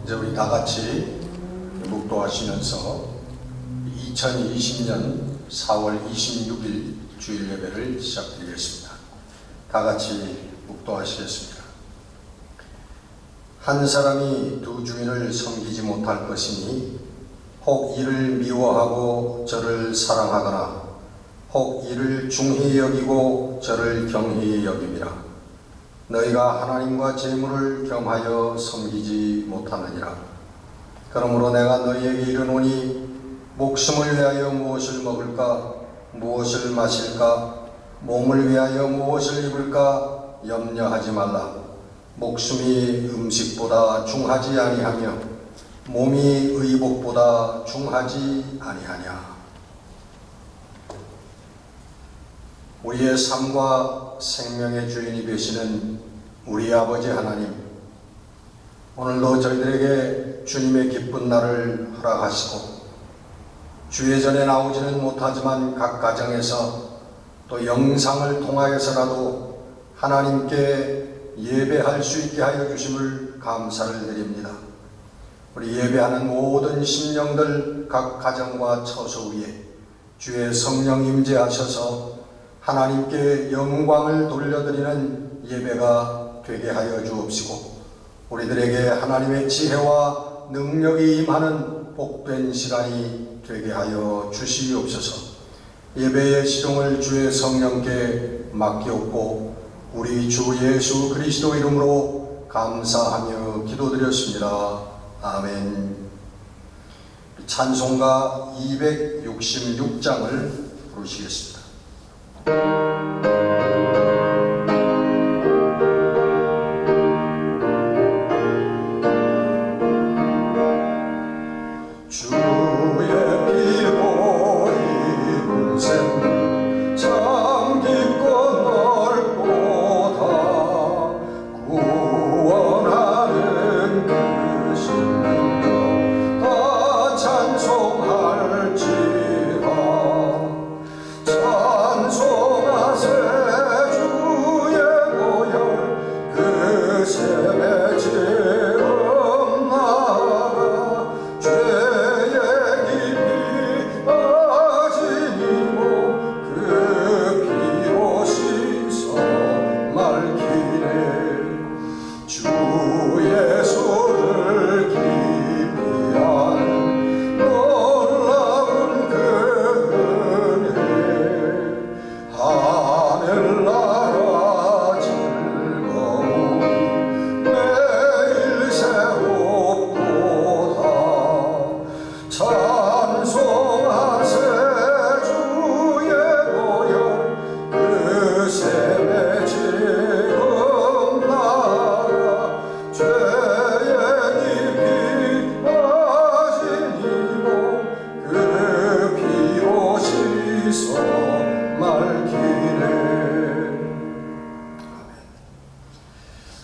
이제 우리 다 같이 묵도하시면서 2020년 4월 26일 주일 예배를 시작드리겠습니다. 다 같이 묵도하시겠습니다. 한 사람이 두 주인을 섬기지 못할 것이니 혹 이를 미워하고 저를 사랑하거나 혹 이를 중히 여기고 저를 경히 여김이라. 너희가 하나님과 재물을 겸하여 섬기지 못하느니라. 그러므로 내가 너희에게 이르노니 목숨을 위하여 무엇을 먹을까, 무엇을 마실까, 몸을 위하여 무엇을 입을까 염려하지 말라. 목숨이 음식보다 중하지 아니하며 몸이 의복보다 중하지 아니하냐. 우리의 삶과 생명의 주인이 되시는 우리 아버지 하나님, 오늘도 저희들에게 주님의 기쁜 날을 허락하시고 주의 전에 나오지는 못하지만 각 가정에서 또 영상을 통하여서라도 하나님께 예배할 수 있게 하여 주심을 감사를 드립니다. 우리 예배하는 모든 심령들 각 가정과 처소 위에 주의 성령 임재하셔서 하나님께 영광을 돌려드리는 예배가 되게 하여 주옵시고 우리들에게 하나님의 지혜와 능력이 임하는 복된 시간이 되게 하여 주시옵소서. 예배의 시종을 주의 성령께 맡기옵고 우리 주 예수 그리스도 이름으로 감사하며 기도드렸습니다. 아멘. 찬송가 266장을 부르시겠습니다.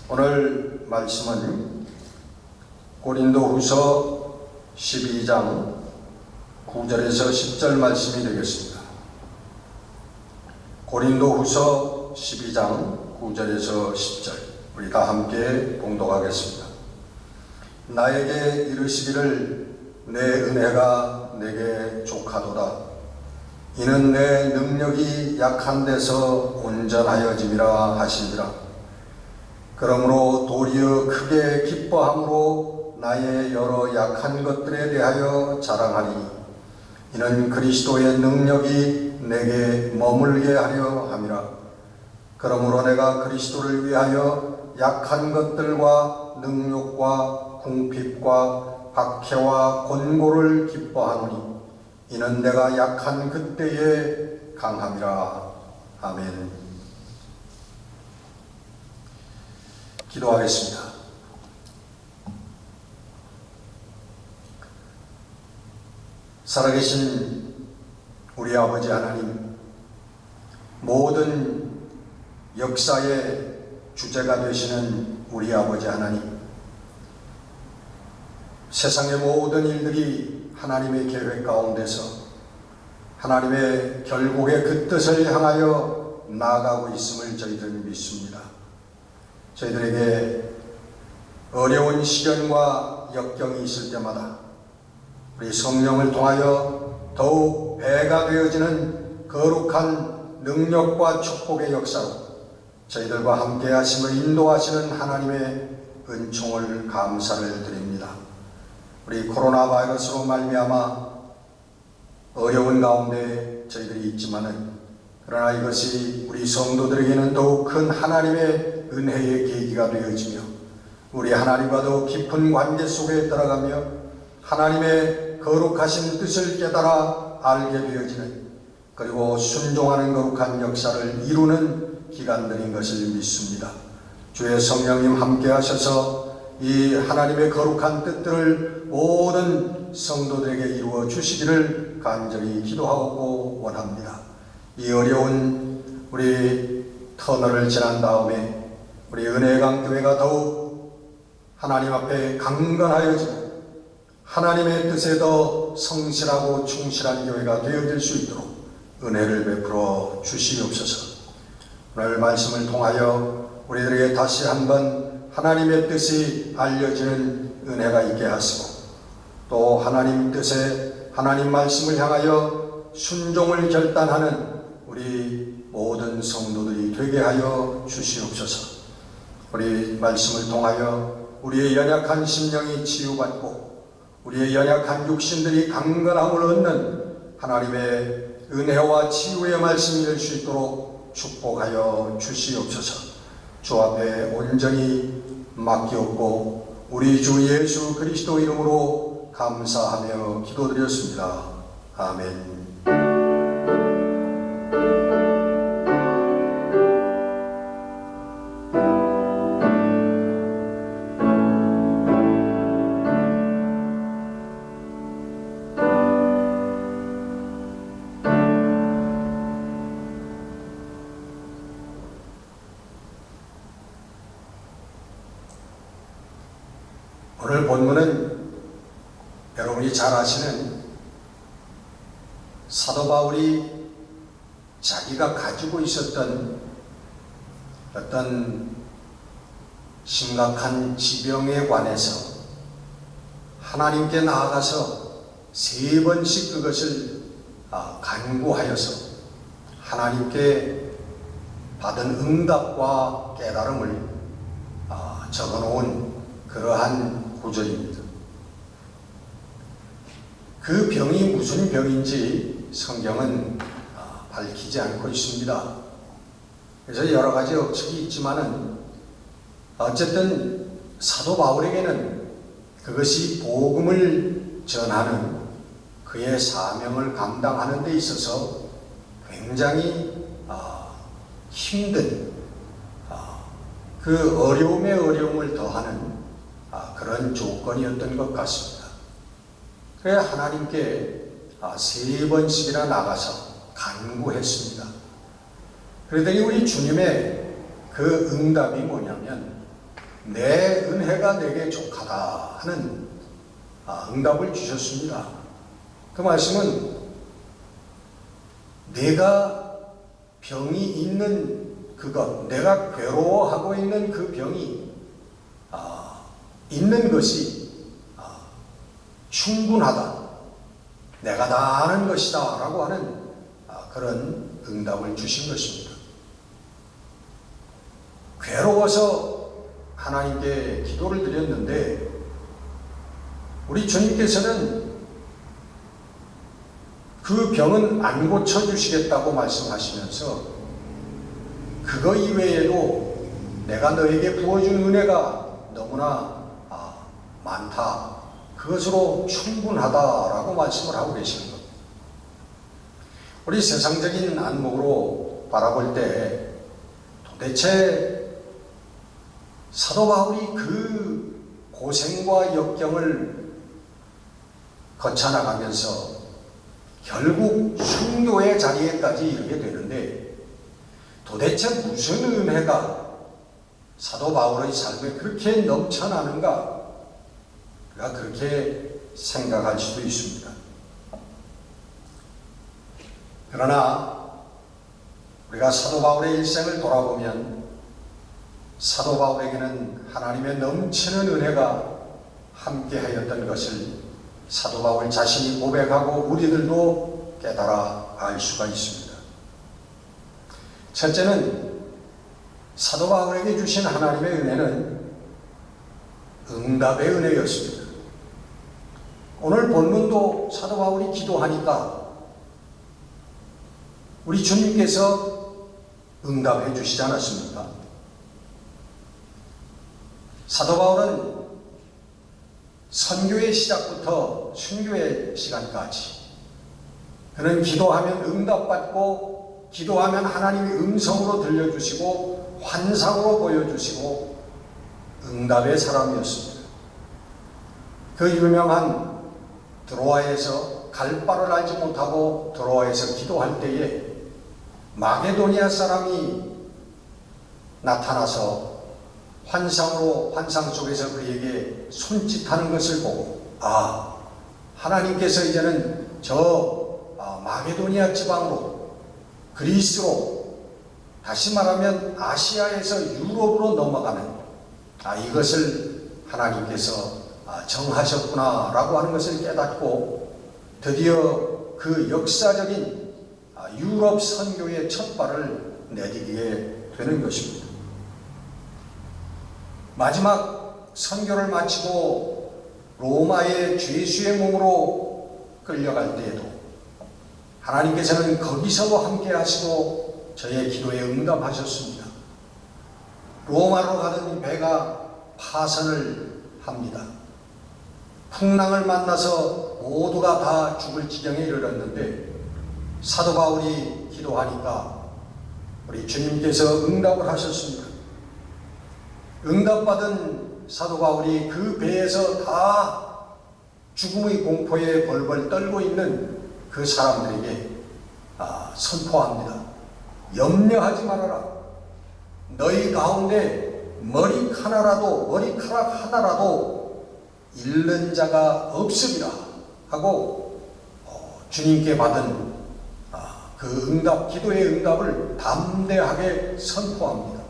오늘 말씀은 고린도후서 12장 9절에서 10절 말씀이 되겠습니다. 고린도후서 12장 9절에서 10절 우리 다 함께 봉독하겠습니다. 나에게 이르시기를 내 은혜가 내게 족하도다. 이는 내 능력이 약한 데서 온전하여짐이라 하시니라. 그러므로 도리어 크게 기뻐함으로 나의 여러 약한 것들에 대하여 자랑하리. 이는 그리스도의 능력이 내게 머물게 하려 함이라. 그러므로 내가 그리스도를 위하여 약한 것들과 능욕과 궁핍과 박해와 곤고를 기뻐하노니 이는 내가 약한 그때에 강함이라. 아멘. 기도하겠습니다. 살아계신 우리 아버지 하나님, 모든 역사의 주제가 되시는 우리 아버지 하나님, 세상의 모든 일들이 하나님의 계획 가운데서 하나님의 결국의 그 뜻을 향하여 나아가고 있음을 저희들은 믿습니다. 저희들에게 어려운 시련과 역경이 있을 때마다 우리 성령을 통하여 더욱 배가 되어지는 거룩한 능력과 축복의 역사로 저희들과 함께 하심을 인도하시는 하나님의 은총을 감사를 드립니다. 우리 코로나 바이러스로 말미암아 어려운 가운데 저희들이 있지만은 그러나 이것이 우리 성도들에게는 더욱 큰 하나님의 은혜의 계기가 되어지며 우리 하나님과 더욱 깊은 관계 속에 들어가며 하나님의 거룩하신 뜻을 깨달아 알게 되어지는 그리고 순종하는 거룩한 역사를 이루는 기간들인 것을 믿습니다. 주의 성령님 함께 하셔서 이 하나님의 거룩한 뜻들을 모든 성도들에게 이루어 주시기를 간절히 기도하고 원합니다. 이 어려운 우리 터널을 지난 다음에 우리 은혜강 교회가 더욱 하나님 앞에 강건하여지고 하나님의 뜻에 더 성실하고 충실한 교회가 되어질 수 있도록 은혜를 베풀어 주시옵소서. 오늘 말씀을 통하여 우리들에게 다시 한번 하나님의 뜻이 알려지는 은혜가 있게 하시고 또 하나님 뜻에 하나님 말씀을 향하여 순종을 결단하는 우리 모든 성도들이 되게 하여 주시옵소서. 우리 말씀을 통하여 우리의 연약한 심령이 치유받고 우리의 연약한 육신들이 강건함을 얻는 하나님의 은혜와 치유의 말씀이 될 수 있도록 축복하여 주시옵소서. 주 앞에 온전히 맡기옵고 우리 주 예수 그리스도 이름으로 감사하며 기도드렸습니다. 아멘. 오늘 본문은 여러분이 잘 아시는 사도 바울이 자기가 가지고 있었던 어떤 심각한 지병에 관해서 하나님께 나아가서 3번씩 그것을 간구하여서 하나님께 받은 응답과 깨달음을 적어놓은 그러한 구절입니다. 그 병이 무슨 병인지 성경은 밝히지 않고 있습니다. 그래서 여러 가지 억측이 있지만은 어쨌든 사도 바울에게는 그것이 복음을 전하는 그의 사명을 감당하는 데 있어서 굉장히 힘든 그 어려움에 어려움을 더하는 그런 조건이었던 것 같습니다. 그래야 하나님께 3번씩이나 나가서 간구했습니다. 그러더니 우리 주님의 그 응답이 뭐냐면 내 은혜가 내게 족하다 하는 응답을 주셨습니다. 그 말씀은 내가 병이 있는 그것, 내가 괴로워하고 있는 그 병이 있는 것이 충분하다, 내가 다 아는 것이다 라고 하는 그런 응답을 주신 것입니다. 괴로워서 하나님께 기도를 드렸는데 우리 주님께서는 그 병은 안 고쳐주시겠다고 말씀하시면서 그거 이외에도 내가 너에게 부어준 은혜가 너무나 많다, 그것으로 충분하다라고 말씀을 하고 계시는 겁니다. 우리 세상적인 안목으로 바라볼 때 도대체 사도 바울이 그 고생과 역경을 거쳐나가면서 결국 순교의 자리에까지 이르게 되는데 도대체 무슨 은혜가 사도 바울의 삶에 그렇게 넘쳐나는가? 우리가 그렇게 생각할 수도 있습니다. 그러나 우리가 사도 바울의 일생을 돌아보면 사도 바울에게는 하나님의 넘치는 은혜가 함께 하였던 것을 사도 바울 자신이 고백하고 우리들도 깨달아 알 수가 있습니다. 첫째는 사도 바울에게 주신 하나님의 은혜는 응답의 은혜였습니다. 오늘 본문도 사도 바울이 기도하니까 우리 주님께서 응답해 주시지 않았습니까? 사도 바울은 선교의 시작부터 순교의 시간까지 그는 기도하면 응답받고 기도하면 하나님이 음성으로 들려주시고 환상으로 보여주시고 응답의 사람이었습니다. 그 유명한 드로아에서 갈 바를 알지 못하고 드로아에서 기도할 때에 마게도니아 사람이 나타나서 환상 속에서 그에게 손짓하는 것을 보고 하나님께서 이제는 마게도니아 지방으로 그리스로 다시 말하면 아시아에서 유럽으로 넘어가는 이것을 하나님께서 정하셨구나라고 하는 것을 깨닫고 드디어 그 역사적인 유럽 선교의 첫 발을 내디디게 되는 것입니다. 마지막 선교를 마치고 로마의 죄수의 몸으로 끌려갈 때에도 하나님께서는 거기서도 함께 하시고 저의 기도에 응답하셨습니다. 로마로 가던 배가 파선을 합니다. 풍랑을 만나서 모두가 다 죽을 지경에 이르렀는데 사도 바울이 기도하니까 우리 주님께서 응답을 하셨습니다. 응답받은 사도 바울이 그 배에서 다 죽음의 공포에 벌벌 떨고 있는 그 사람들에게 선포합니다. 염려하지 말아라. 너희 가운데 머리카락 하나라도 잃는 자가 없으리라 하고 주님께 받은 그 응답, 기도의 응답을 담대하게 선포합니다.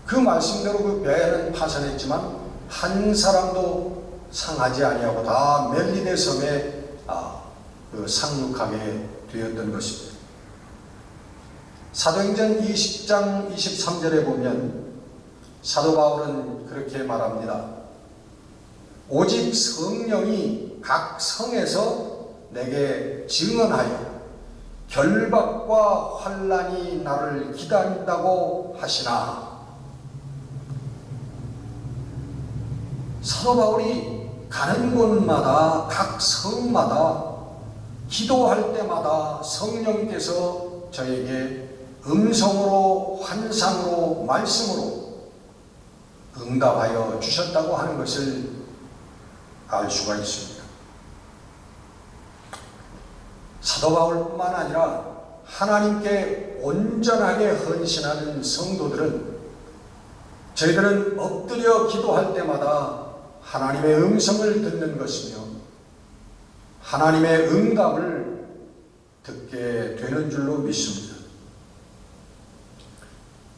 그 말씀대로 그 배는 파선했지만 한 사람도 상하지 아니하고 다 멜리네 섬에 상륙하게 되었던 것입니다. 사도행전 20장 23절에 보면 사도 바울은 그렇게 말합니다. 오직 성령이 각 성에서 내게 증언하여 결박과 환난이 나를 기다린다고 하시나. 사도 바울이 가는 곳마다 각 성마다 기도할 때마다 성령께서 저에게 음성으로 환상으로 말씀으로 응답하여 주셨다고 하는 것을 알 수가 있습니다. 사도 바울뿐만 아니라 하나님께 온전하게 헌신하는 성도들은 저희들은 엎드려 기도할 때마다 하나님의 음성을 듣는 것이며 하나님의 응답을 듣게 되는 줄로 믿습니다.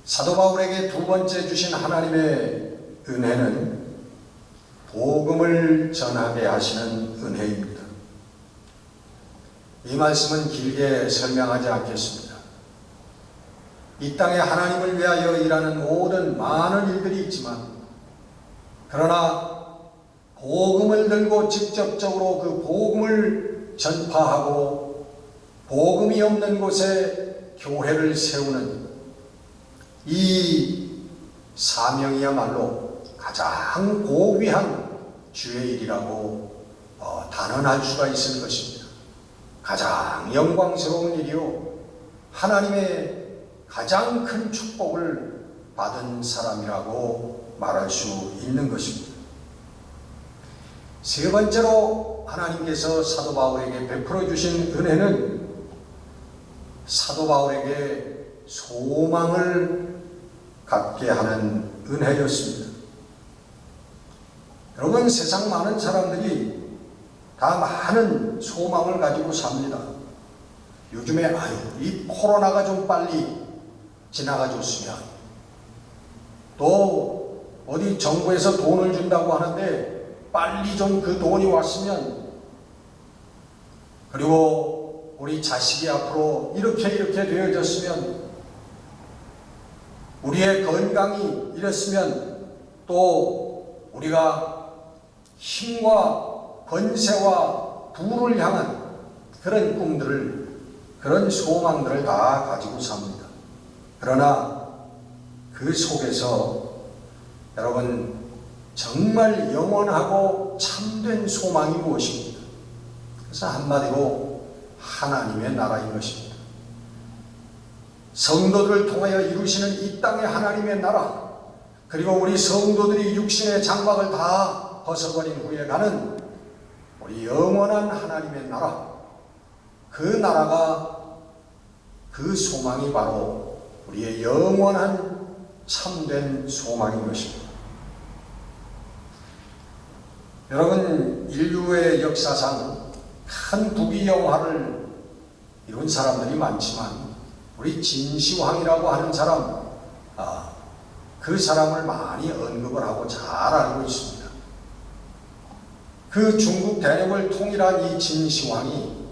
사도 바울에게 두 번째 주신 하나님의 은혜는 복음을 전하게 하시는 은혜입니다. 이 말씀은 길게 설명하지 않겠습니다. 이 땅에 하나님을 위하여 일하는 모든 많은 일들이 있지만 그러나 복음을 들고 직접적으로 그 복음을 전파하고 복음이 없는 곳에 교회를 세우는 이 사명이야말로 가장 고귀한 주의 일이라고 단언할 수가 있을 것입니다. 가장 영광스러운 일이요 하나님의 가장 큰 축복을 받은 사람이라고 말할 수 있는 것입니다. 세 번째로 하나님께서 사도 바울에게 베풀어 주신 은혜는 사도 바울에게 소망을 갖게 하는 은혜였습니다. 여러분, 세상 많은 사람들이 다 많은 소망을 가지고 삽니다. 요즘에 이 코로나가 좀 빨리 지나가줬으면, 또 어디 정부에서 돈을 준다고 하는데 빨리 좀 그 돈이 왔으면, 그리고 우리 자식이 앞으로 이렇게 되어졌으면, 우리의 건강이 이랬으면, 또 우리가 힘과 권세와 부를 향한 그런 꿈들을, 그런 소망들을 다 가지고 삽니다. 그러나 그 속에서 여러분, 정말 영원하고 참된 소망이 무엇입니까? 그래서 한마디로 하나님의 나라인 것입니다. 성도들을 통하여 이루시는 이 땅의 하나님의 나라, 그리고 우리 성도들이 육신의 장막을 다 벗어버린 후에 가는 우리 영원한 하나님의 나라, 그 나라가, 그 소망이 바로 우리의 영원한 참된 소망인 것입니다. 여러분, 인류의 역사상 큰 부귀영화를 이룬 사람들이 많지만, 우리 진시황이라고 하는 사람, 그 사람을 많이 언급을 하고 잘 알고 있습니다. 그 중국 대륙을 통일한 이 진시황이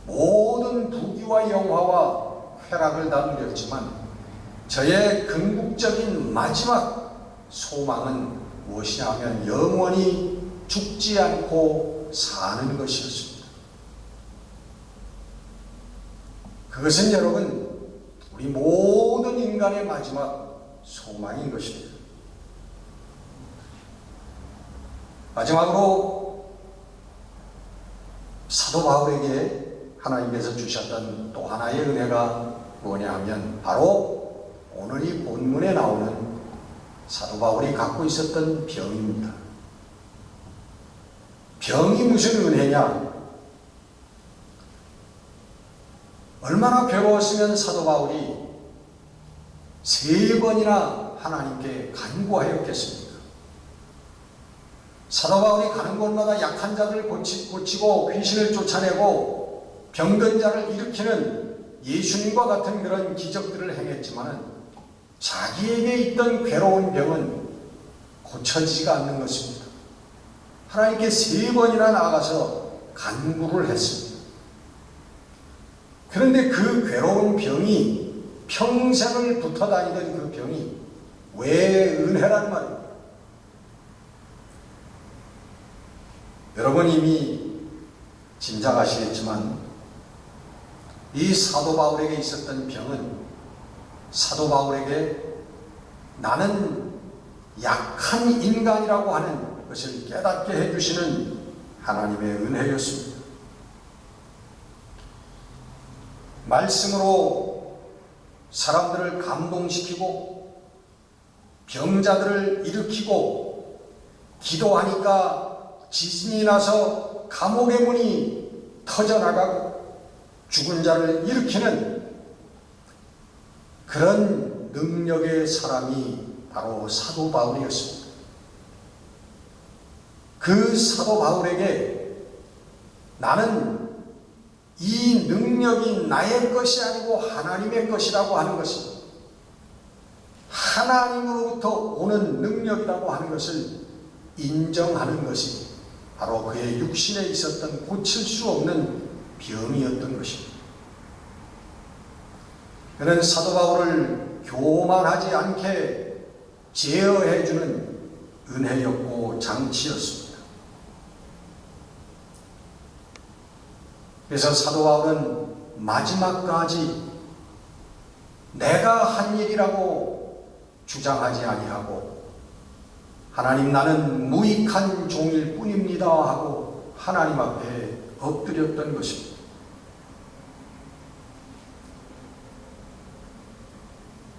모든 부귀와 영화와 쾌락을 다 누렸지만, 저의 궁극적인 마지막 소망은 무엇이냐 하면 영원히 죽지 않고 사는 것이었습니다. 그것은 여러분, 우리 모든 인간의 마지막 소망인 것입니다. 마지막으로 사도 바울에게 하나님께서 주셨던 또 하나의 은혜가 뭐냐 하면 바로 오늘 이 본문에 나오는 사도 바울이 갖고 있었던 병입니다. 병이 무슨 은혜냐? 얼마나 괴로웠으면 사도 바울이 3번이나 하나님께 간구하였겠습니까? 사도 바울이 가는 곳마다 약한 자들을 고치고 귀신을 쫓아내고 병든 자를 일으키는 예수님과 같은 그런 기적들을 행했지만 자기에게 있던 괴로운 병은 고쳐지지가 않는 것입니다. 하나님께 3번이나 나아가서 간구를 했습니다. 그런데 그 괴로운 병이, 평생을 붙어 다니던 그 병이 왜 은혜란 말입니다. 여러분 이미 짐작하시겠지만 이 사도 바울에게 있었던 병은 사도 바울에게 나는 약한 인간이라고 하는 것을 깨닫게 해주시는 하나님의 은혜였습니다. 말씀으로 사람들을 감동시키고 병자들을 일으키고 기도하니까 지진이 나서 감옥의 문이 터져나가고 죽은 자를 일으키는 그런 능력의 사람이 바로 사도 바울이었습니다. 그 사도 바울에게 나는 이 능력이 나의 것이 아니고 하나님의 것이라고 하는 것입니다. 하나님으로부터 오는 능력이라고 하는 것을 인정하는 것이 바로 그의 육신에 있었던 고칠 수 없는 병이었던 것입니다. 그는 사도 바울을 교만하지 않게 제어해주는 은혜였고 장치였습니다. 그래서 사도 바울은 마지막까지 내가 한 일이라고 주장하지 아니하고 하나님 나는 무익한 종일 뿐입니다 하고 하나님 앞에 엎드렸던 것입니다.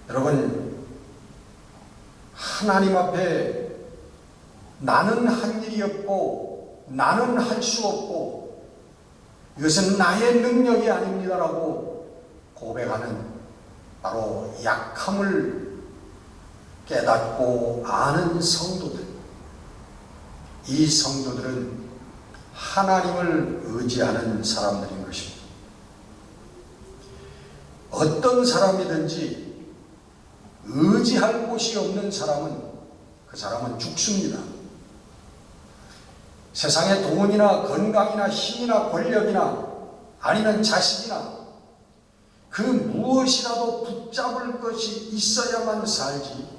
여러분, 하나님 앞에 나는 한 일이 없고 나는 할 수 없고 이것은 나의 능력이 아닙니다라고 고백하는 바로 약함을 깨닫고 아는 성도들, 이 성도들은 하나님을 의지하는 사람들인 것입니다. 어떤 사람이든지 의지할 곳이 없는 사람은 그 사람은 죽습니다. 세상에 돈이나 건강이나 힘이나 권력이나 아니면 자식이나 그 무엇이라도 붙잡을 것이 있어야만 살지,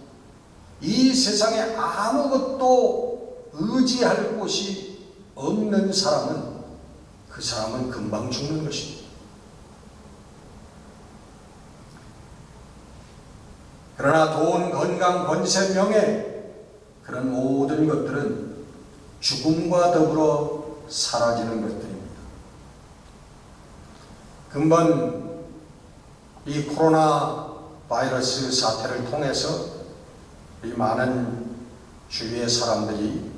이 세상에 아무것도 의지할 곳이 없는 사람은 그 사람은 금방 죽는 것입니다. 그러나 돈, 건강, 권세, 명예, 그런 모든 것들은 죽음과 더불어 사라지는 것들입니다. 근본 이 코로나 바이러스 사태를 통해서 이 많은 주위의 사람들이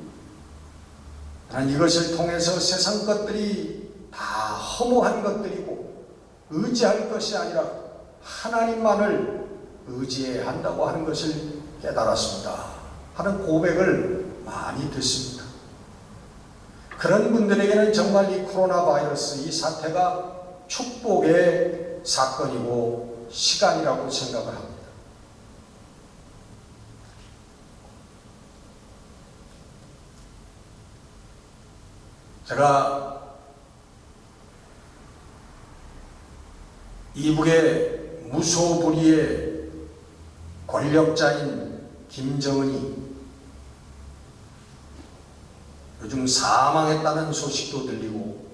이것을 통해서 세상 것들이 다 허무한 것들이고 의지할 것이 아니라 하나님만을 의지해야 한다고 하는 것을 깨달았습니다 하는 고백을 많이 듣습니다. 그런 분들에게는 정말 이 코로나 바이러스 이 사태가 축복의 사건이고 시간이라고 생각을 합니다. 제가 이북의 무소불위의 권력자인 김정은이 요즘 사망했다는 소식도 들리고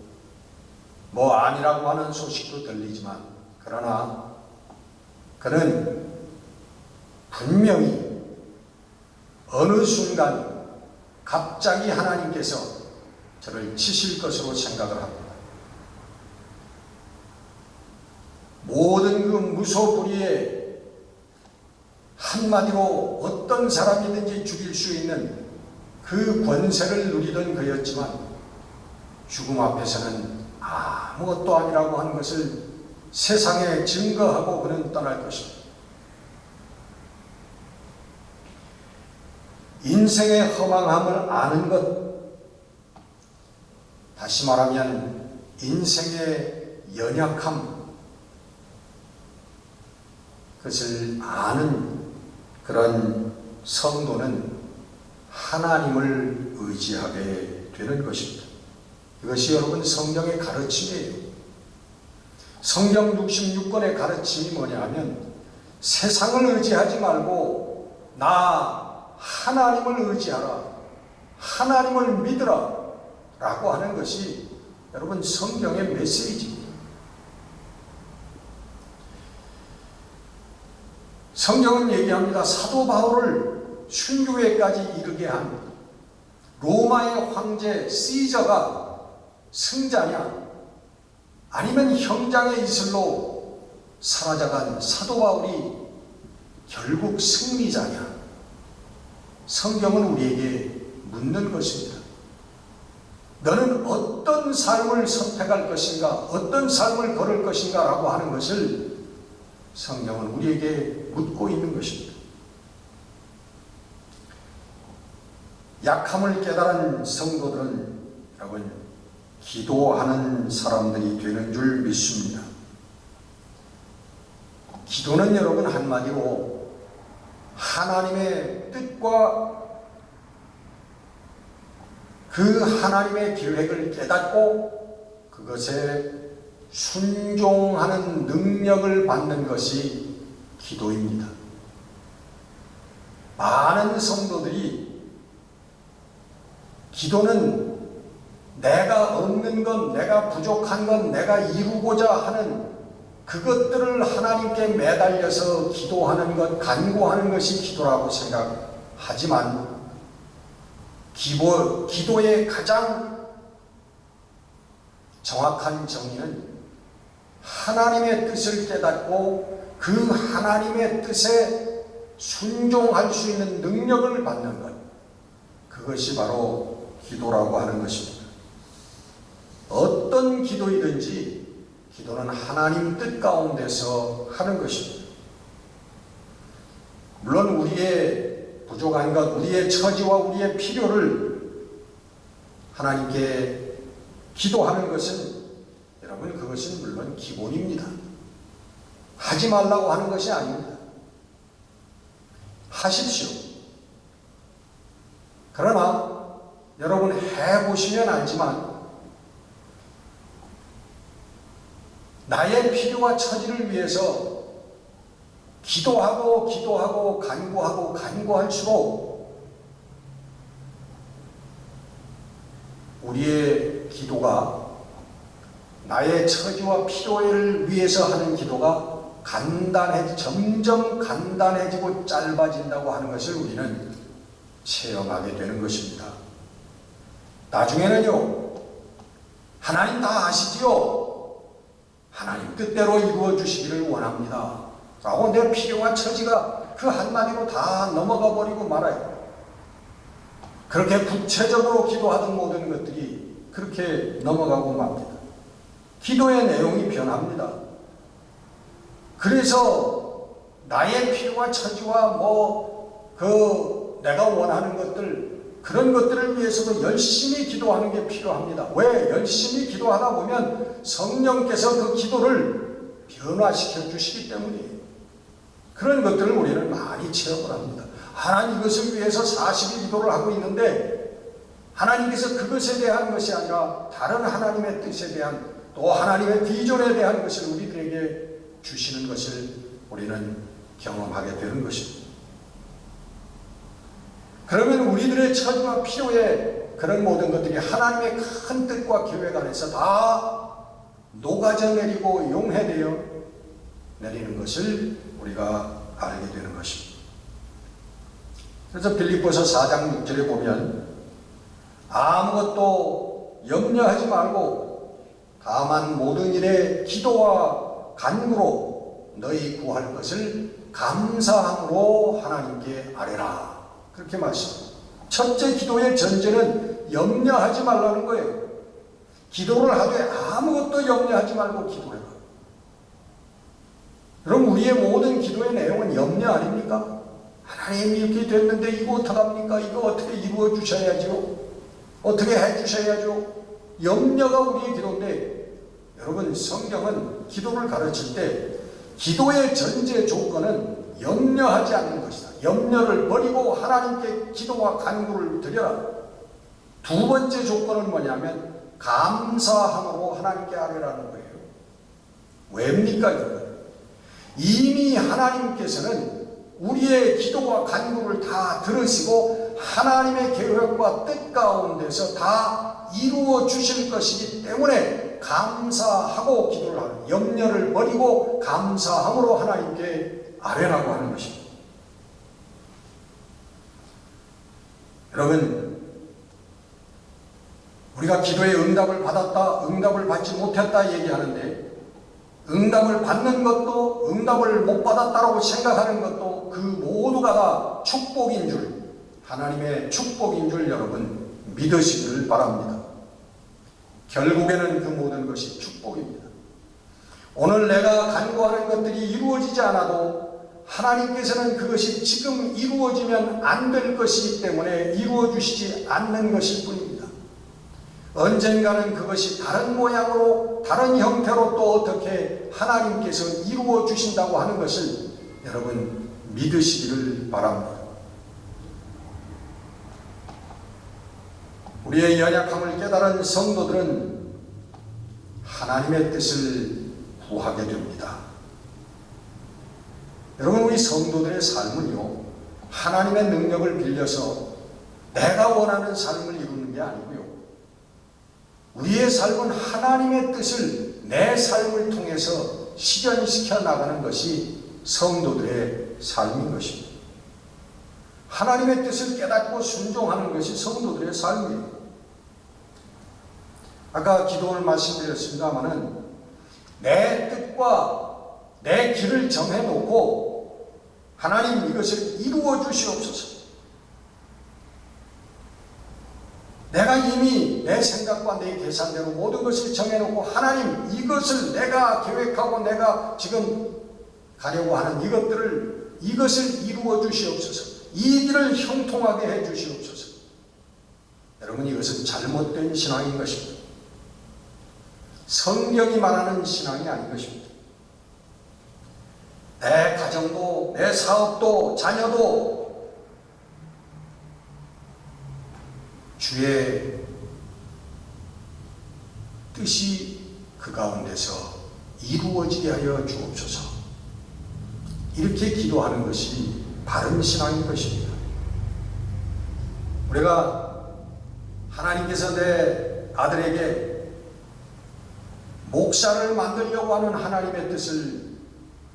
뭐 아니라고 하는 소식도 들리지만, 그러나 그는 분명히 어느 순간 갑자기 하나님께서 저를 치실 것으로 생각을 합니다. 모든 그 무소불위의 한마디로 어떤 사람이든지 죽일 수 있는 그 권세를 누리던 그였지만 죽음 앞에서는 아무것도 아니라고 하는 것을 세상에 증거하고 그는 떠날 것입니다. 인생의 허망함을 아는 것, 다시 말하면 인생의 연약함, 그것을 아는 그런 성도는 하나님을 의지하게 되는 것입니다. 이것이 여러분 성경의 가르침이에요. 성경 66권의 가르침이 뭐냐 하면 세상을 의지하지 말고 나 하나님을 의지하라, 하나님을 믿으라 라고 하는 것이 여러분 성경의 메시지입니다. 성경은 얘기합니다. 사도 바울을 순교회까지 이르게 한 로마의 황제 시저가 승자냐 아니면 형장의 이슬로 사라져간 사도 바울이 결국 승리자냐, 성경은 우리에게 묻는 것입니다. 너는 어떤 삶을 선택할 것인가, 어떤 삶을 걸을 것인가 라고 하는 것을 성경은 우리에게 묻고 있는 것입니다. 약함을 깨달은 성도들은 여러분 기도하는 사람들이 되는 줄 믿습니다. 기도는 여러분 한마디로 하나님의 뜻과 그 하나님의 계획을 깨닫고 그것에 순종하는 능력을 받는 것이 기도입니다. 많은 성도들이 기도는 내가 없는 것, 내가 부족한 것, 내가 이루고자 하는 그것들을 하나님께 매달려서 기도하는 것, 간구하는 것이 기도라고 생각하지만 기도의 가장 정확한 정의는 하나님의 뜻을 깨닫고 그 하나님의 뜻에 순종할 수 있는 능력을 받는 것, 그것이 바로 기도라고 하는 것입니다. 어떤 기도이든지 기도는 하나님 뜻 가운데서 하는 것입니다. 물론 우리의 부족한 것, 우리의 처지와 우리의 필요를 하나님께 기도하는 것은 여러분 그것은 물론 기본입니다. 하지 말라고 하는 것이 아닙니다. 하십시오. 그러나 여러분 해보시면 알지만 나의 필요와 처지를 위해서 기도하고 간구할수록 우리의 기도가 나의 처지와 필요를 위해서 하는 기도가 점점 간단해지고 짧아진다고 하는 것을 우리는 체험하게 되는 것입니다. 나중에는요, 하나님 다 아시지요? 하나님 뜻대로 이루어 주시기를 원합니다 라고 내 필요와 처지가 그 한마디로 다 넘어가 버리고 말아요. 그렇게 구체적으로 기도하던 모든 것들이 그렇게 넘어가고 맙니다. 기도의 내용이 변합니다. 그래서 나의 필요와 처지와 내가 원하는 것들, 그런 것들을 위해서도 열심히 기도하는 게 필요합니다. 왜? 열심히 기도하다 보면 성령께서 그 기도를 변화시켜 주시기 때문이에요. 그런 것들을 우리는 많이 체험을 합니다. 하나님 이것을 위해서 40일 기도를 하고 있는데 하나님께서 그것에 대한 것이 아니라 다른 하나님의 뜻에 대한, 또 하나님의 비전에 대한 것을 우리들에게 주시는 것을 우리는 경험하게 되는 것입니다. 그러면 우리들의 처지와 필요에 그런 모든 것들이 하나님의 큰 뜻과 계획 안에서 다 녹아져 내리고 용해되어 내리는 것을 우리가 알게 되는 것입니다. 그래서 빌립보서 4장 6절에 보면 아무것도 염려하지 말고 다만 모든 일에 기도와 간구로 너희 구할 것을 감사함으로 하나님께 아뢰라. 그렇게 말씀합니다. 첫째 기도의 전제는 염려하지 말라는 거예요. 기도를 하되 아무것도 염려하지 말고 기도해라. 그럼 우리의 모든 기도의 내용은 염려 아닙니까? 하나님 이렇게 됐는데 이거 어떡합니까? 이거 어떻게 이루어 주셔야죠? 어떻게 해 주셔야죠? 염려가 우리의 기도인데, 여러분 성경은 기도를 가르칠 때 기도의 전제 조건은 염려하지 않는 것이다. 염려를 버리고 하나님께 기도와 간구를 드려라. 두 번째 조건은 뭐냐면 감사함으로 하나님께 아뢰라는 거예요. 왜입니까 여러분? 이미 하나님께서는 우리의 기도와 간구를 다 들으시고 하나님의 계획과 뜻 가운데서 다 이루어 주실 것이기 때문에 감사하고 기도를 하는, 염려를 버리고 감사함으로 하나님께 아뢰라고 하는 것입니다. 여러분, 우리가 기도의 응답을 받았다, 응답을 받지 못했다 얘기하는데, 응답을 받는 것도 응답을 못 받았다라고 생각하는 것도 그 모두가 다 축복인 줄, 하나님의 축복인 줄 여러분 믿으시기를 바랍니다. 결국에는 그 모든 것이 축복입니다. 오늘 내가 간구하는 것들이 이루어지지 않아도 하나님께서는 그것이 지금 이루어지면 안 될 것이기 때문에 이루어 주시지 않는 것일 뿐입니다. 언젠가는 그것이 다른 모양으로 다른 형태로 또 어떻게 하나님께서 이루어 주신다고 하는 것을 여러분 믿으시기를 바랍니다. 우리의 연약함을 깨달은 성도들은 하나님의 뜻을 구하게 됩니다. 여러분, 우리 성도들의 삶은요, 하나님의 능력을 빌려서 내가 원하는 삶을 이루는 게 아니고요, 우리의 삶은 하나님의 뜻을 내 삶을 통해서 실현시켜 나가는 것이 성도들의 삶인 것입니다. 하나님의 뜻을 깨닫고 순종하는 것이 성도들의 삶이에요. 아까 기도를 말씀드렸습니다마는 내 뜻과 내 길을 정해놓고 하나님 이것을 이루어 주시옵소서. 내가 이미 내 생각과 내 계산대로 모든 것을 정해놓고 하나님 이것을 내가 계획하고 내가 지금 가려고 하는 이것을 이루어 주시옵소서. 이 길을 형통하게 해 주시옵소서. 여러분, 이것은 잘못된 신앙인 것입니다. 성경이 말하는 신앙이 아닌 것입니다. 내 가정도, 내 사업도, 자녀도 주의 뜻이 그 가운데서 이루어지게 하여 주옵소서. 이렇게 기도하는 것이 바른 신앙인 것입니다. 우리가 하나님께서 내 아들에게 목사를 만들려고 하는 하나님의 뜻을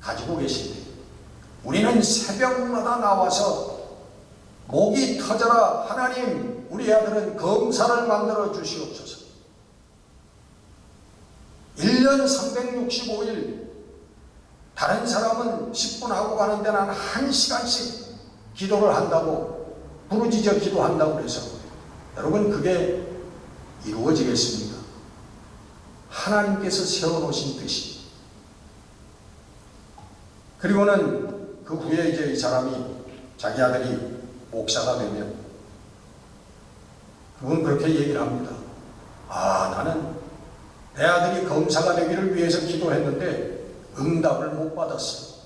가지고 계신데, 우리는 새벽마다 나와서 목이 터져라, 하나님 우리 아들은 검사를 만들어 주시옵소서. 1년 365일 다른 사람은 10분 하고 가는데 난 1시간씩 기도를 한다고, 부르짖어 기도한다고 해서 여러분 그게 이루어지겠습니까? 하나님께서 세워놓으신 뜻이. 그리고는 그 후에 이제 이 사람이, 자기 아들이 목사가 되면 그분 그렇게 얘기를 합니다. 나는 내 아들이 검사가 되기를 위해서 기도했는데 응답을 못 받았어.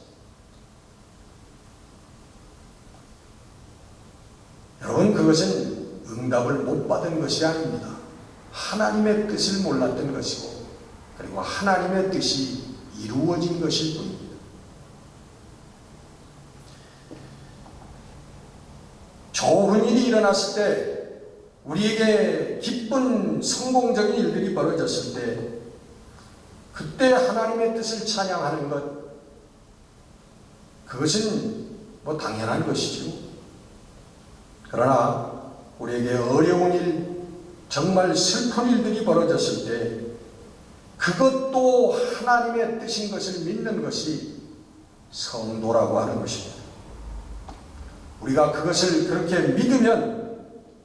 여러분, 그것은 응답을 못 받은 것이 아닙니다. 하나님의 뜻을 몰랐던 것이고, 그리고 하나님의 뜻이 이루어진 것일 뿐입니다. 좋은 일이 일어났을 때, 우리에게 기쁜 성공적인 일들이 벌어졌을 때, 그때 하나님의 뜻을 찬양하는 것, 그것은 뭐 당연한 것이죠. 그러나 우리에게 어려운 일, 정말 슬픈 일들이 벌어졌을 때 그것도 하나님의 뜻인 것을 믿는 것이 성도라고 하는 것입니다. 우리가 그것을 그렇게 믿으면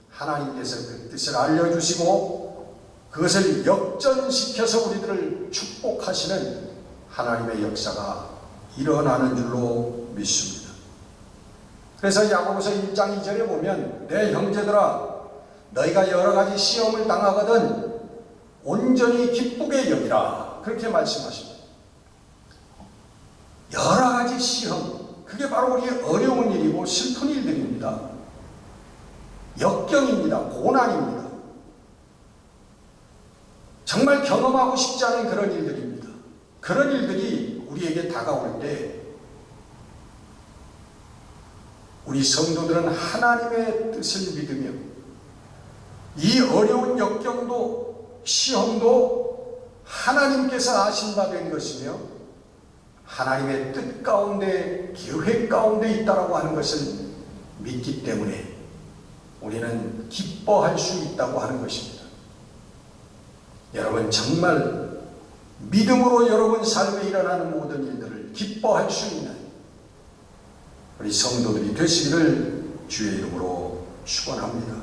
하나님께서 그 뜻을 알려주시고 그것을 역전시켜서 우리들을 축복하시는 하나님의 역사가 일어나는 줄로 믿습니다. 그래서 야고보서 1장 2절에 보면, 내 형제들아 너희가 여러가지 시험을 당하거든 온전히 기쁘게 여기라, 그렇게 말씀하십니다. 여러가지 시험, 그게 바로 우리의 어려운 일이고 슬픈 일들입니다. 역경입니다. 고난입니다. 정말 경험하고 싶지 않은 그런 일들입니다. 그런 일들이 우리에게 다가올 때 우리 성도들은 하나님의 뜻을 믿으며 이 어려운 역경도 시험도 하나님께서 하신 바 된 것이며 하나님의 뜻 가운데, 계획 가운데 있다라고 하는 것을 믿기 때문에 우리는 기뻐할 수 있다고 하는 것입니다. 여러분, 정말 믿음으로 여러분 삶에 일어나는 모든 일들을 기뻐할 수 있는 우리 성도들이 되시기를 주의 이름으로 축원합니다.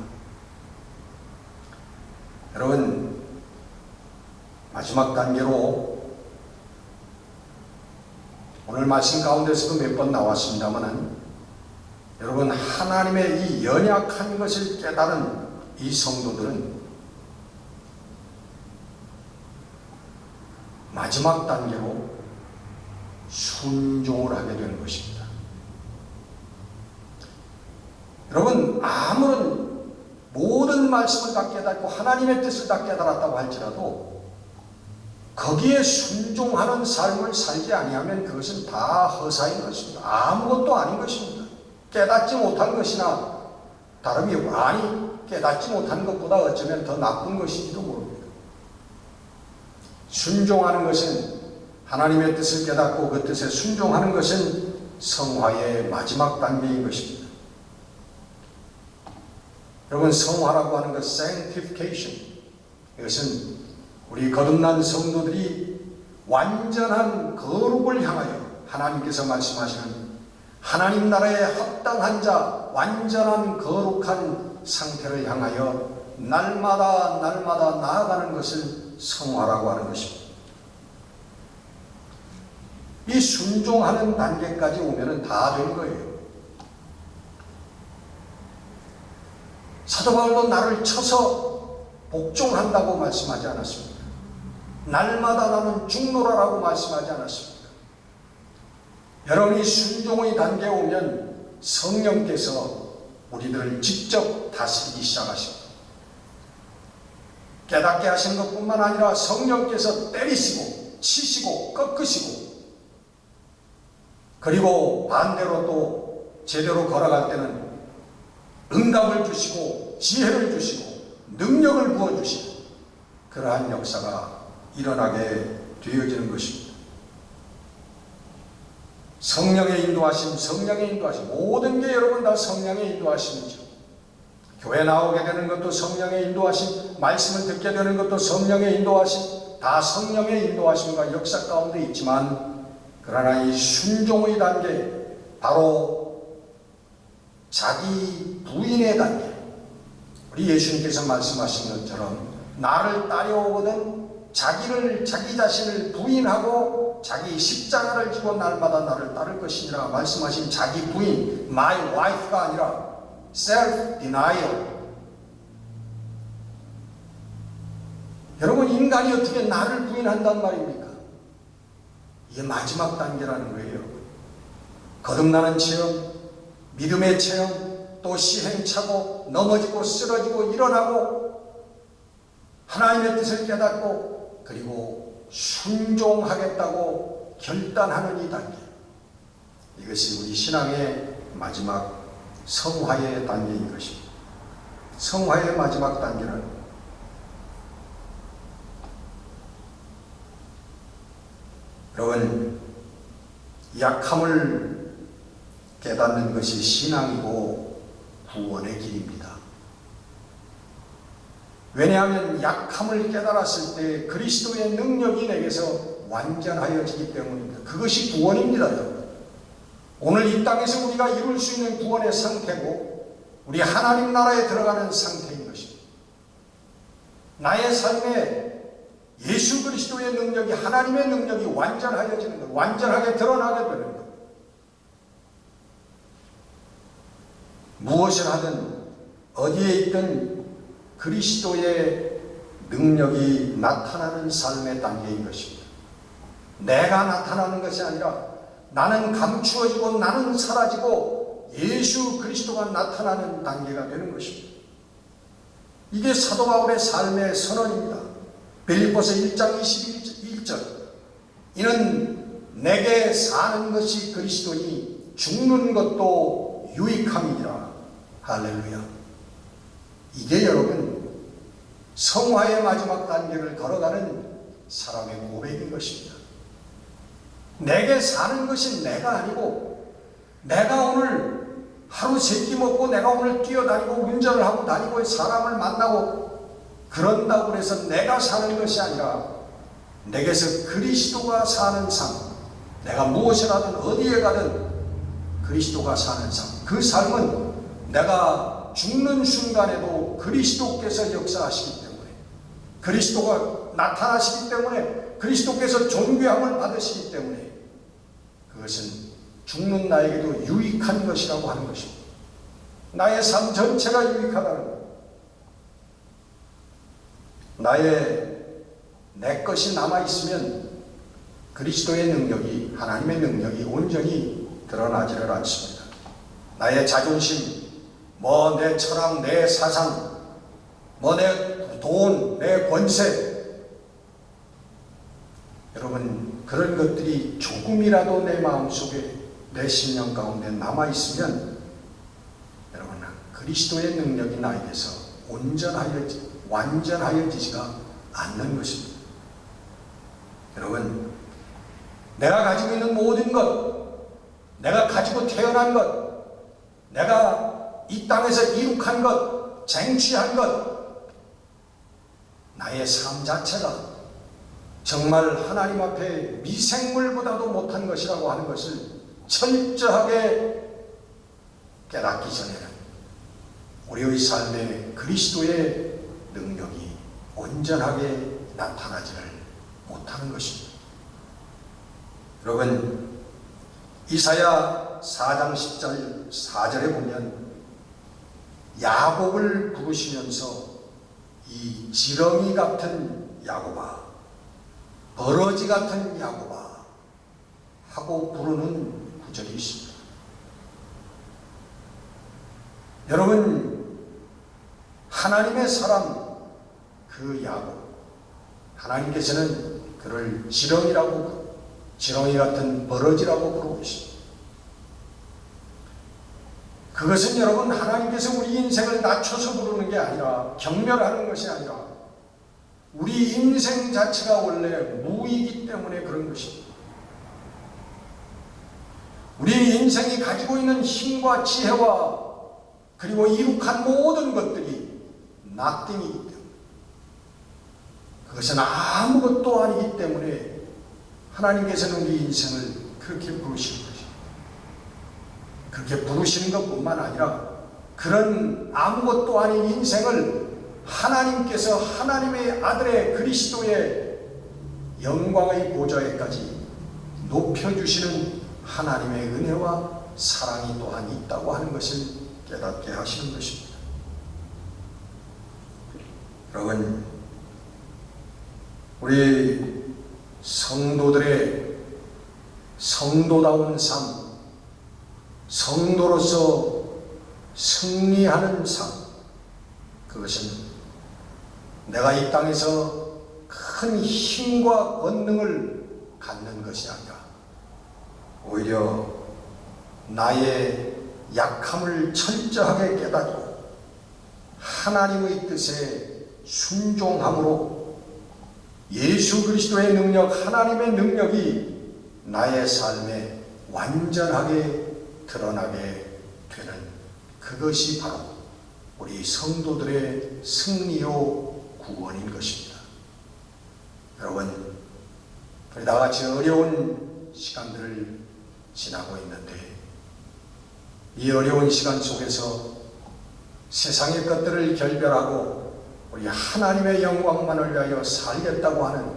여러분, 마지막 단계로 오늘 말씀 가운데서도 몇 번 나왔습니다만, 여러분, 하나님의 이 연약한 것을 깨달은 이 성도들은 마지막 단계로 순종을 하게 되는 것입니다. 여러분, 아무런 모든 말씀을 다 깨닫고 하나님의 뜻을 다 깨달았다고 할지라도 거기에 순종하는 삶을 살지 아니하면 그것은 다 허사인 것입니다. 아무것도 아닌 것입니다. 깨닫지 못한 것이나 다름이 없고, 아니 깨닫지 못한 것보다 어쩌면 더 나쁜 것인지도 모릅니다. 순종하는 것은, 하나님의 뜻을 깨닫고 그 뜻에 순종하는 것은 성화의 마지막 단계인 것입니다. 여러분, 성화라고 하는 것, sanctification, 이것은 우리 거듭난 성도들이 완전한 거룩을 향하여, 하나님께서 말씀하시는 하나님 나라에 합당한 자, 완전한 거룩한 상태를 향하여 날마다 나아가는 것을 성화라고 하는 것입니다. 이 순종하는 단계까지 오면은 다 된 거예요. 사도 바울도 나를 쳐서 복종한다고 말씀하지 않았습니까? 날마다 나는 죽노라라고 말씀하지 않았습니까? 여러분이 순종의 단계에 오면 성령께서 우리들을 직접 다스리기 시작하십니다. 깨닫게 하시는 것뿐만 아니라 성령께서 때리시고 치시고 꺾으시고, 그리고 반대로 또 제대로 걸어갈 때는 응답을 주시고 지혜를 주시고 능력을 부어주시고, 그러한 역사가 일어나게 되어지는 것입니다. 성령의 인도하심, 성령의 인도하심, 모든 게 여러분 다 성령의 인도하심이죠. 교회 나오게 되는 것도 성령의 인도하심, 말씀을 듣게 되는 것도 성령의 인도하심, 다 성령의 인도하심과 역사 가운데 있지만, 그러나 이 순종의 단계, 바로 자기 부인의 단계, 우리 예수님께서 말씀하신 것처럼 나를 따라오거든 자기 자신을 부인하고 자기 십자가를 지고 날마다 나를 따를 것이니라 말씀하신 자기 부인, my wife가 아니라 self-denial. 여러분, 인간이 어떻게 나를 부인한단 말입니까? 이게 마지막 단계라는 거예요. 거듭나는 체험, 믿음의 체험, 또 시행착오, 넘어지고 쓰러지고 일어나고 하나님의 뜻을 깨닫고 그리고 순종하겠다고 결단하는 이 단계, 이것이 우리 신앙의 마지막 성화의 단계인 것입니다. 성화의 마지막 단계는 여러분, 약함을 깨닫는 것이 신앙이고 구원의 길입니다. 왜냐하면 약함을 깨달았을 때 그리스도의 능력이 내게서 완전하여지기 때문입니다. 그것이 구원입니다, 여러분. 오늘 이 땅에서 우리가 이룰 수 있는 구원의 상태고 우리 하나님 나라에 들어가는 상태인 것입니다. 나의 삶에 예수 그리스도의 능력이, 하나님의 능력이 완전하여지는 것, 완전하게 드러나게 되는 것. 무엇을 하든 어디에 있든 그리스도의 능력이 나타나는 삶의 단계인 것입니다. 내가 나타나는 것이 아니라 나는 감추어지고 나는 사라지고 예수 그리스도가 나타나는 단계가 되는 것입니다. 이게 사도 바울의 삶의 선언입니다. 빌립보서 1장 21절, 이는 내게 사는 것이 그리스도니 죽는 것도 유익함이니라. 할렐루야. 이게 여러분 성화의 마지막 단계를 걸어가는 사람의 고백인 것입니다. 내게 사는 것이 내가 아니고, 내가 오늘 하루 세 끼 먹고 내가 오늘 뛰어다니고 운전을 하고 다니고 사람을 만나고 그런다고 해서 내가 사는 것이 아니라 내게서 그리스도가 사는 삶, 내가 무엇을 하든 어디에 가든 그리스도가 사는 삶, 그 삶은 내가 죽는 순간에도 그리스도께서 역사하시기 때문에, 그리스도가 나타나시기 때문에, 그리스도께서 존귀함을 받으시기 때문에 그것은 죽는 나에게도 유익한 것이라고 하는 것입니다. 나의 삶 전체가 유익하다는 것. 내 것이 남아있으면 그리스도의 능력이, 하나님의 능력이 온전히 드러나지를 않습니다. 나의 자존심, 내 철학, 내 사상, 내 돈, 내 권세, 여러분, 그런 것들이 조금이라도 내 마음속에, 내 심령 가운데 남아있으면 여러분, 그리스도의 능력이 나에게서 완전하여지지가 않는 것입니다. 여러분, 내가 가지고 있는 모든 것, 내가 가지고 태어난 것, 내가 이 땅에서 이룩한 것, 쟁취한 것, 나의 삶 자체가 정말 하나님 앞에 미생물보다도 못한 것이라고 하는 것을 철저하게 깨닫기 전에는 우리의 삶에 그리스도의 능력이 온전하게 나타나지를 못하는 것입니다. 여러분, 이사야 4장 10절 4절에 보면 야곱을 부르시면서 이 지렁이 같은 야곱아, 버러지 같은 야곱아 하고 부르는 구절이 있습니다. 여러분, 하나님의 사람, 그 야구, 하나님께서는 그를 지렁이라고, 지렁이 같은 버러지라고 부르고 있습니다. 그것은 여러분, 하나님께서 우리 인생을 낮춰서 부르는 게 아니라, 경멸하는 것이 아니라, 우리 인생 자체가 원래 무이기 때문에 그런 것입니다. 우리 인생이 가지고 있는 힘과 지혜와 그리고 이룩한 모든 것들이 nothing이기 때문에, 그것은 아무것도 아니기 때문에 하나님께서는 우리 인생을 그렇게 부르시는 것입니다. 그렇게 부르시는 것뿐만 아니라 그런 아무것도 아닌 인생을 하나님께서 하나님의 아들의 그리스도의 영광의 보좌에까지 높여주시는 하나님의 은혜와 사랑이 또한 있다고 하는 것을 깨닫게 하시는 것입니다. 여러분, 우리 성도들의 성도다운 삶, 성도로서 승리하는 삶, 그것은 내가 이 땅에서 큰 힘과 권능을 갖는 것이 아니라 오히려 나의 약함을 철저하게 깨닫고 하나님의 뜻에 순종함으로 예수 그리스도의 능력, 하나님의 능력이 나의 삶에 완전하게 드러나게 되는 그것이 바로 우리 성도들의 승리요 구원인 것입니다. 여러분, 우리 다같이 어려운 시간들을 지나고 있는데 이 어려운 시간 속에서 세상의 것들을 결별하고 우리 하나님의 영광만을 위하여 살겠다고 하는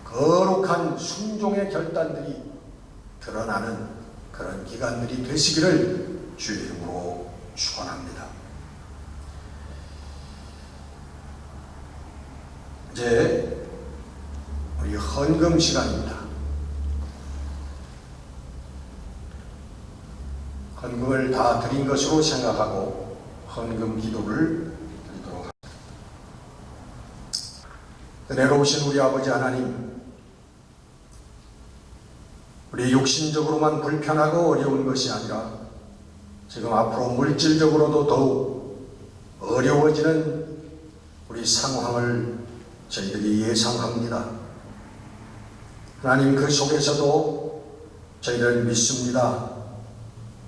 거룩한 순종의 결단들이 드러나는 그런 기간들이 되시기를 주의 이름으로 축원합니다. 이제 우리 헌금 시간입니다. 헌금을 다 드린 것으로 생각하고 헌금 기도를 드리도록 합니다. 은혜로우신 우리 아버지 하나님, 우리 육신적으로만 불편하고 어려운 것이 아니라 지금 앞으로 물질적으로도 더욱 어려워지는 우리 상황을 저희들이 예상합니다. 하나님, 그 속에서도 저희들 믿습니다.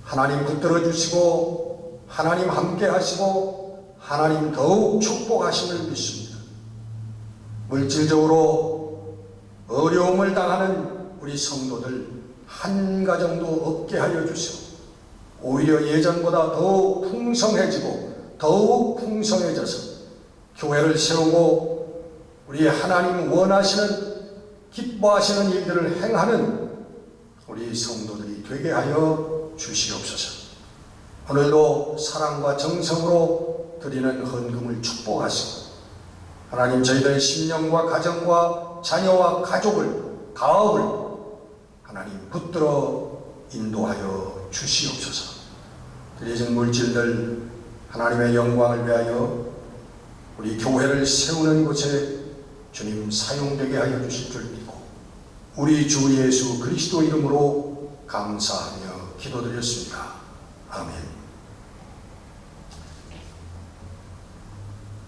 하나님 붙들어 주시고 하나님 함께 하시고 하나님 더욱 축복하심을 믿습니다. 물질적으로 어려움을 당하는 우리 성도들 한 가정도 없게 하여 주시고 오히려 예전보다 더욱 풍성해지고 더욱 풍성해져서 교회를 세우고 우리 하나님 원하시는 기뻐하시는 일들을 행하는 우리 성도들이 되게 하여 주시옵소서. 오늘도 사랑과 정성으로 드리는 헌금을 축복하시고 하나님, 저희들의 심령과 가정과 자녀와 가족을, 가업을 하나님 붙들어 인도하여 주시옵소서. 드려진 물질들 하나님의 영광을 위하여 우리 교회를 세우는 곳에 주님 사용되게 하여 주실 줄 믿고 우리 주 예수 그리스도 이름으로 감사하며 기도드렸습니다. 아멘.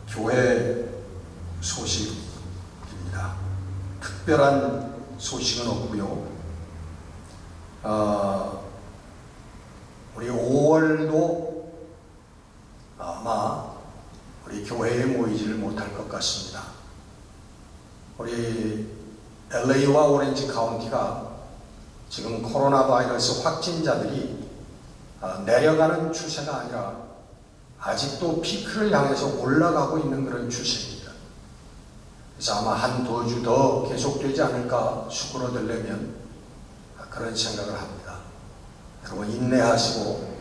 교회 소식입니다. 특별한 소식은 없고요. 우리 5월도 아마 우리 교회에 모이지를 못할 것 같습니다. 우리 LA와 오렌지 카운티가 지금 코로나 바이러스 확진자들이 내려가는 추세가 아니라 아직도 피크를 향해서 올라가고 있는 그런 추세입니다. 그래서 아마 한두 주 더 계속되지 않을까 수그러들려면 그런 생각을 합니다. 여러분 인내하시고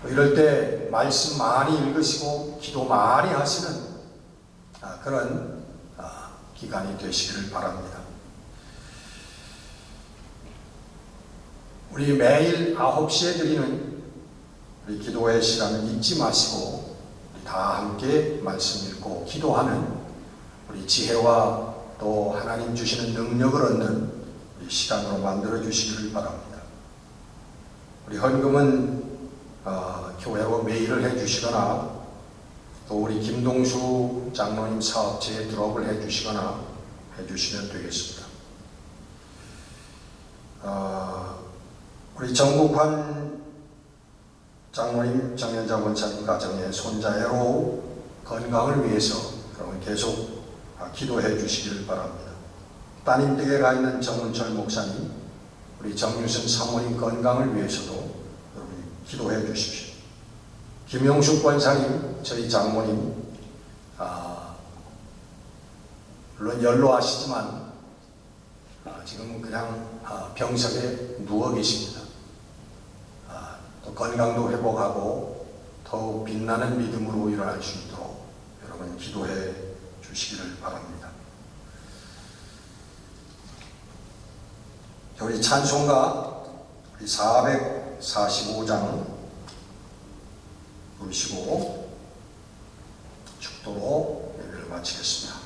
또 이럴 때 말씀 많이 읽으시고 기도 많이 하시는 그런 기간이 되시기를 바랍니다. 우리 매일 9시에 드리는 우리 기도의 시간을 잊지 마시고 우리 다 함께 말씀 읽고 기도하는 우리 지혜와 또 하나님 주시는 능력을 얻는 우리 시간으로 만들어 주시기를 바랍니다. 우리 헌금은 교회로 메일을 해주시거나 또 우리 김동수 장로님 사업체에 드롭을 해주시거나 해주시면 되겠습니다. 우리 정국환 장로님, 정연자 원사님 가정의 손자애로 건강을 위해서 여러분 계속 기도해 주시기를 바랍니다. 따님 댁에 가 있는 정은철 목사님, 우리 정유선 사모님 건강을 위해서도 여러분 기도해 주십시오. 김용숙 권사님, 저희 장모님, 물론 연로하시지만 지금은 그냥 병석에 누워 계십니다. 또 건강도 회복하고 더욱 빛나는 믿음으로 일어날 수 있도록 여러분 기도해 주시기를 바랍니다. 우리 찬송가 우리 445장 부르시고 축도로 예배를 마치겠습니다.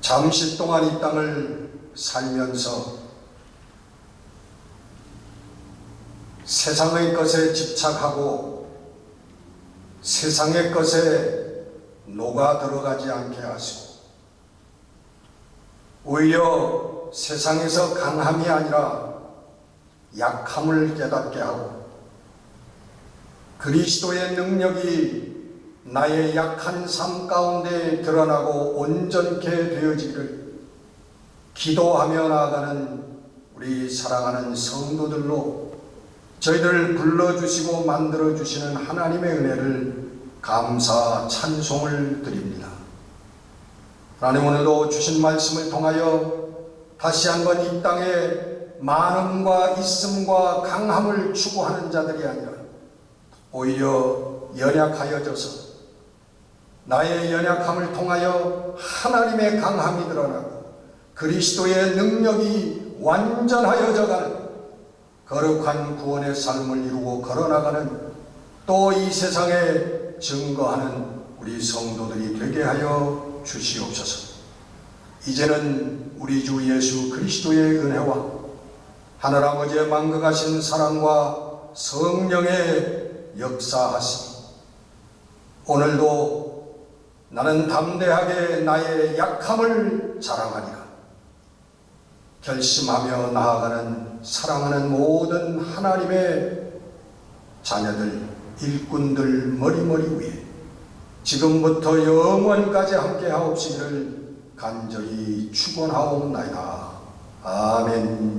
잠시 동안 이 땅을 살면서 세상의 것에 집착하고 세상의 것에 녹아 들어가지 않게 하시고 오히려 세상에서 강함이 아니라 약함을 깨닫게 하고 그리스도의 능력이 나의 약한 삶 가운데 드러나고 온전케 되어지기를 기도하며 나아가는 우리 사랑하는 성도들로 저희들을 불러주시고 만들어주시는 하나님의 은혜를 감사 찬송을 드립니다. 하나님, 오늘도 주신 말씀을 통하여 다시 한번 이 땅에 많음과 있음과 강함을 추구하는 자들이 아니라 오히려 연약하여져서 나의 연약함을 통하여 하나님의 강함이 드러나고 그리스도의 능력이 완전하여져가는 거룩한 구원의 삶을 이루고 걸어나가는 또 이 세상에 증거하는 우리 성도들이 되게 하여 주시옵소서. 이제는 우리 주 예수 그리스도의 은혜와 하늘아버지의 만극하신 사랑과 성령의 역사하심, 오늘도 나는 담대하게 나의 약함을 자랑하리라. 결심하며 나아가는 사랑하는 모든 하나님의 자녀들, 일꾼들 머리머리 위에 지금부터 영원까지 함께 하옵시기를 간절히 축원하옵나이다. 아멘.